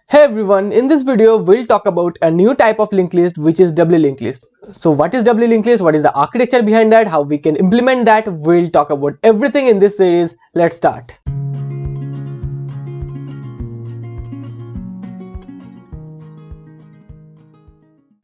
Hey everyone, in this video we'll talk about a new type of linked list which is doubly linked list. So what is doubly linked list, what is the architecture behind that, how we can implement that, we'll talk about everything in this series. Let's start.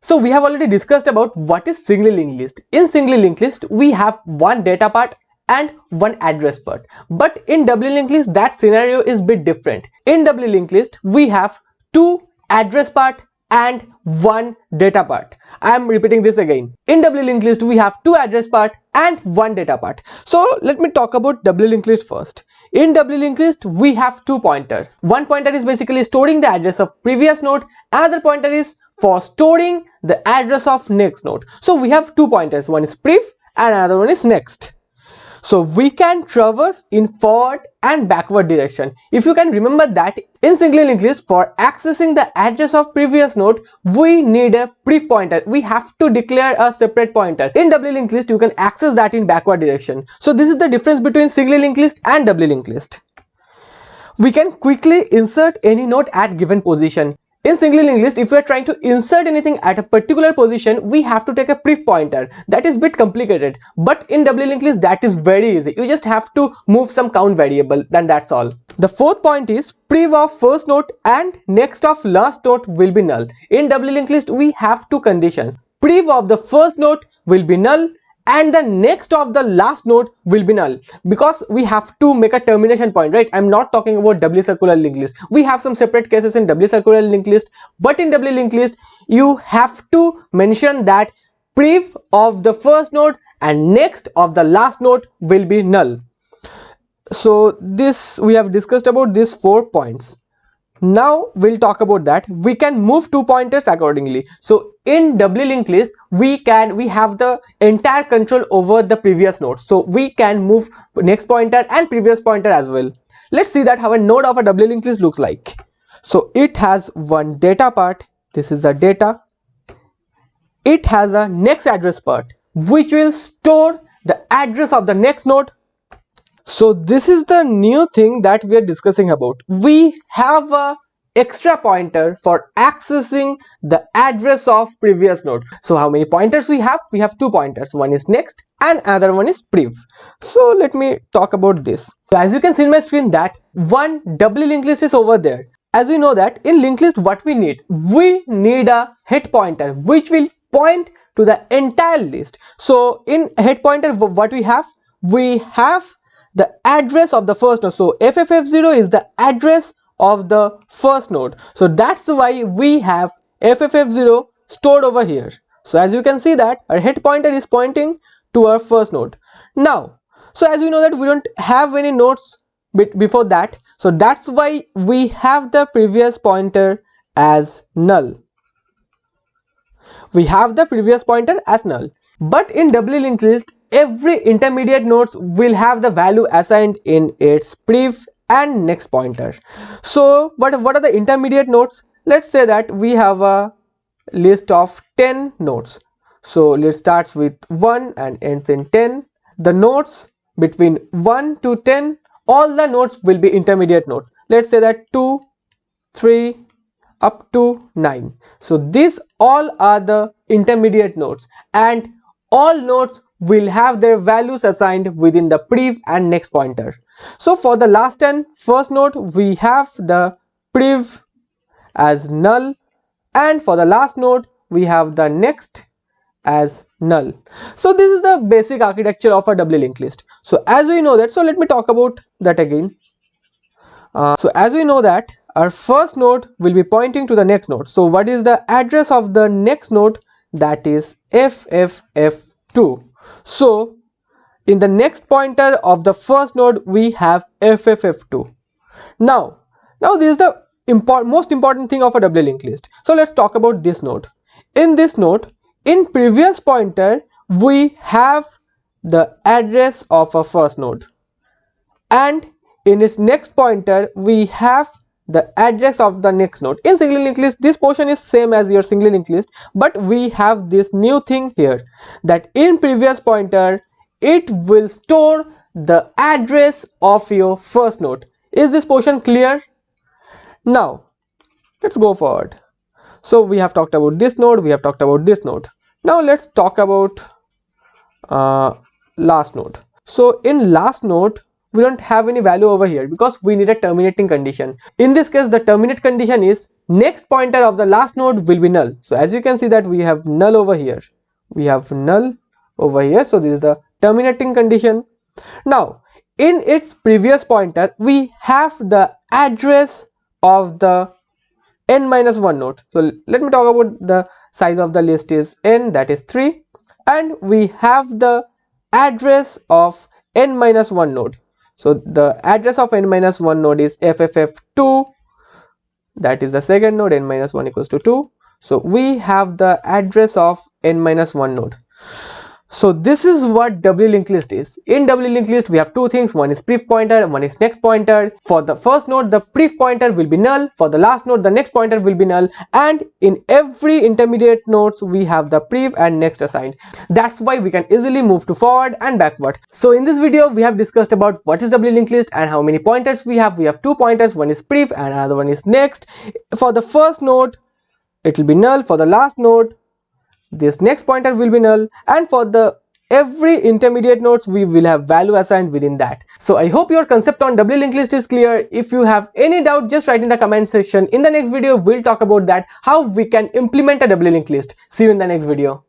So we have already discussed about what is singly linked list. In singly linked list we have one data part and one address part, but in doubly linked list that scenario is bit different. In doubly linked list we have two address part and one data part. I am repeating this again. In doubly linked list we have two address part and one data part. So let me talk about doubly linked list first. In doubly linked list we have two pointers. One pointer is basically storing the address of previous node, another pointer is for storing the address of next node. So we have two pointers, one is prev and another one is next. So we can traverse in forward and backward direction. If you can remember that in singly linked list, for accessing the address of previous node we need a prev pointer. We have to declare a separate pointer. In doubly linked list you can access that in backward direction. So this is the difference between singly linked list and doubly linked list. We can quickly insert any node at given position. In singly linked list, if we are trying to insert anything at a particular position, we have to take a prev pointer. That is a bit complicated, but in doubly linked list that is very easy. You just have to move some count variable, then that's all. The fourth point is prev of first node and next of last node will be null. In doubly linked list we have two conditions. Prev of the first node will be null and the next of the last node will be null, because we have to make a termination point, right? I'm not talking about doubly circular linked list. We have some separate cases in doubly circular linked list, but in doubly linked list you have to mention that prev of the first node and next of the last node will be null. So this we have discussed about these 4 points. Now we'll talk about that. We can move two pointers accordingly. So in doubly linked list we have the entire control over the previous node, so we can move next pointer and previous pointer as well. Let's see that how a node of a doubly linked list looks like. So it has one data part, this is the data. It has a next address part which will store the address of the next node. So this is the new thing that we are discussing about. We have a extra pointer for accessing the address of previous node. So how many pointers we have? We have two pointers. One is next and another one is prev. So let me talk about this. So as you can see in my screen that one doubly linked list is over there. As we know that in linked list what we need a head pointer which will point to the entire list. So in head pointer what we have the address of the first node. So FFF0 is the address of the first node. So that's why we have FFF0 stored over here. So as you can see that our head pointer is pointing to our first node. Now, so as we know that we don't have any nodes before that, so that's why we have the previous pointer as null. We have the previous pointer as null. But in doubly linked list every intermediate nodes will have the value assigned in its prev and next pointer. So what are the intermediate nodes? Let's say that we have a list of 10 nodes. So let's start with 1 and ends in 10. The nodes between 1 to 10, all the nodes will be intermediate nodes. Let's say that 2, 3 up to 9. So these all are the intermediate nodes and all nodes will have their values assigned within the prev and next pointer. So for the last 10 first node we have the prev as null and for the last node we have the next as null. So this is the basic architecture of a doubly linked list. So as we know that, so let me talk about that again. So as we know that our first node will be pointing to the next node. So what is the address of the next node? That is FFF2. So in the next pointer of the first node we have FFF2. Now this is the most important thing of a doubly linked list. So let's talk about this node. In this node, in previous pointer we have the address of a first node and in its next pointer we have the address of the next node. In singly linked list this portion is same as your singly linked list, but we have this new thing here that in previous pointer it will store the address of your first node. Is this portion clear? Now Let's go forward. So we have talked about this node, we have talked about this node. Now let's talk about last node. So in last node we don't have any value over here because we need a terminating condition. In this case the terminate condition is next pointer of the last node will be null. So as you can see that we have null over here, we have null over here. So this is the terminating condition. Now in its previous pointer we have the address of the n-1 node. So let me talk about the size of the list is n, that is 3, and we have the address of n-1 node. So the address of n-1 node is fff2, that is the second node, n-1 equals to 2. So we have the address of n-1 node. So this is what doubly linked list is. In doubly linked list we have two things, one is pref pointer and one is next pointer. For the first node the pref pointer will be null, for the last node the next pointer will be null, and in every intermediate nodes we have the pref and next assigned. That's why we can easily move to forward and backward. So in this video we have discussed about what is doubly linked list and how many pointers we have. We have two pointers, one is pref and another one is next. For the first node it will be null, for the last node this next pointer will be null, and for the every intermediate nodes we will have value assigned within that. So I hope your concept on doubly linked list is clear. If you have any doubt, just write in the comment section. In the next video we'll talk about that, how we can implement a doubly linked list. See you in the next video.